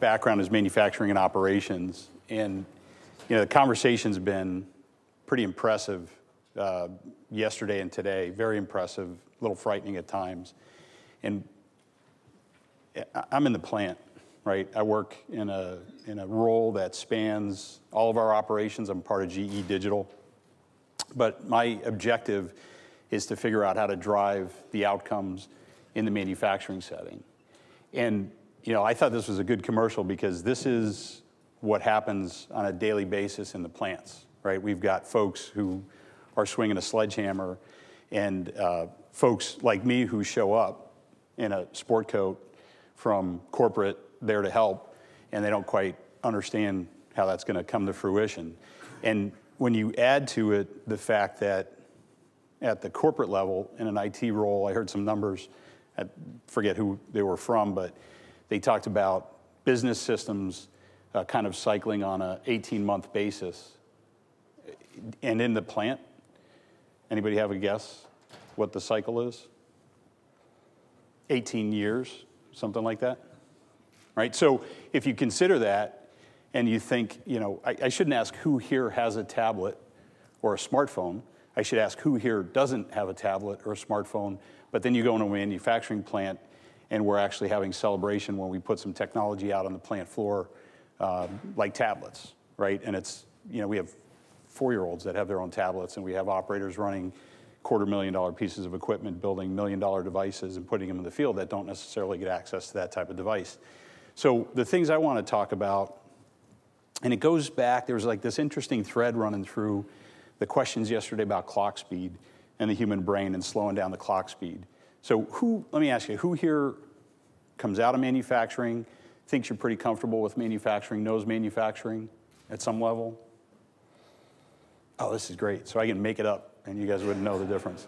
background is manufacturing and operations, and the conversation's been pretty impressive yesterday and today, very impressive, a little frightening at times. And I'm in the plant, right? I work in a role that spans all of our operations. I'm part of GE Digital. But my objective is to figure out how to drive the outcomes in the manufacturing setting. And I thought this was a good commercial because this is what happens on a daily basis in the plants, right? We've got folks who are swinging a sledgehammer and folks like me who show up in a sport coat from corporate there to help, and they don't quite understand how that's going to come to fruition. And when you add to it the fact that at the corporate level, in an IT role, I heard some numbers, I forget who they were from, but they talked about business systems kind of cycling on a 18-month basis. And in the plant, anybody have a guess what the cycle is? 18 years, something like that, right? So if you consider that and you think, I shouldn't ask who here has a tablet or a smartphone. I should ask who here doesn't have a tablet or a smartphone, but then you go into a manufacturing plant and we're actually having celebration when we put some technology out on the plant floor, like tablets, right? And it's, we have 4-year-olds that have their own tablets, and we have operators running $250,000 pieces of equipment, building $1 million devices and putting them in the field that don't necessarily get access to that type of device. So the things I want to talk about, and it goes back, there's like this interesting thread running through the questions yesterday about clock speed and the human brain and slowing down the clock speed. So let me ask you, who here comes out of manufacturing, thinks you're pretty comfortable with manufacturing, knows manufacturing at some level? Oh, this is great. So I can make it up and you guys wouldn't know the difference.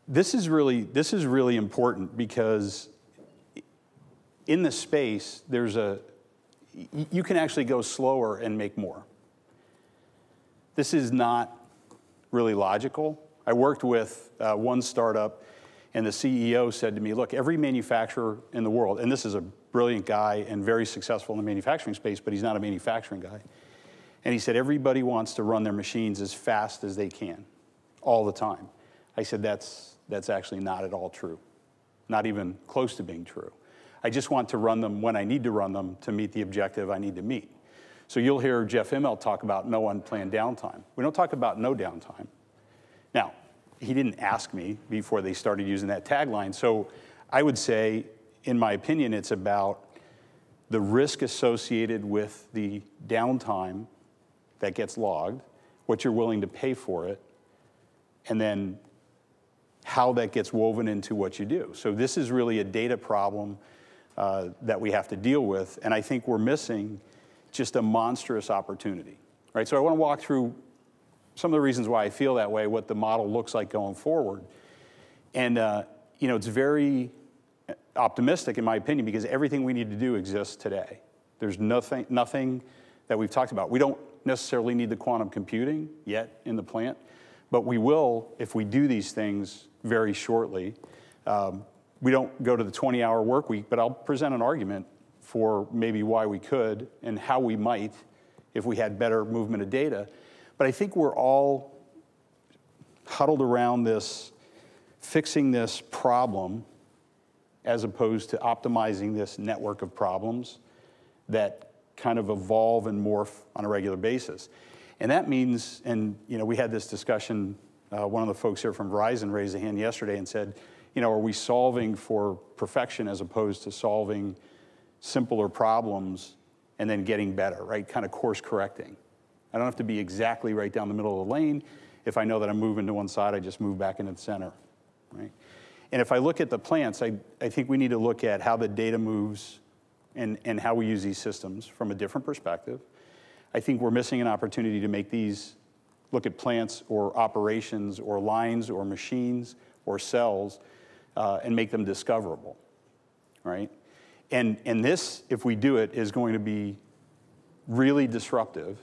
This is really important because in the space, you can actually go slower and make more. This is not really logical. I worked with one startup, and the CEO said to me, look, every manufacturer in the world, and this is a brilliant guy and very successful in the manufacturing space, but he's not a manufacturing guy. And he said, everybody wants to run their machines as fast as they can, all the time. I said, that's actually not at all true, not even close to being true. I just want to run them when I need to run them to meet the objective I need to meet. So you'll hear Jeff Immelt talk about no unplanned downtime. We don't talk about no downtime. Now, he didn't ask me before they started using that tagline, so I would say, in my opinion, it's about the risk associated with the downtime that gets logged, what you're willing to pay for it, and then how that gets woven into what you do. So this is really a data problem that we have to deal with, and I think we're missing just a monstrous opportunity, right? So I want to walk through some of the reasons why I feel that way, what the model looks like going forward. And it's very optimistic in my opinion because everything we need to do exists today. There's nothing that we've talked about. We don't necessarily need the quantum computing yet in the plant, but we will if we do these things very shortly. We don't go to the 20-hour work week, but I'll present an argument for maybe why we could and how we might if we had better movement of data. But I think we're all huddled around this, fixing this problem as opposed to optimizing this network of problems that kind of evolve and morph on a regular basis. And that means, and we had this discussion, one of the folks here from Verizon raised a hand yesterday and said, are we solving for perfection as opposed to solving simpler problems and then getting better, right? Kind of course correcting. I don't have to be exactly right down the middle of the lane. If I know that I'm moving to one side, I just move back into the center, right? And if I look at the plants, I think we need to look at how the data moves and how we use these systems from a different perspective. I think we're missing an opportunity to make these, look at plants or operations or lines or machines or cells and make them discoverable, right? And this, if we do it, is going to be really disruptive.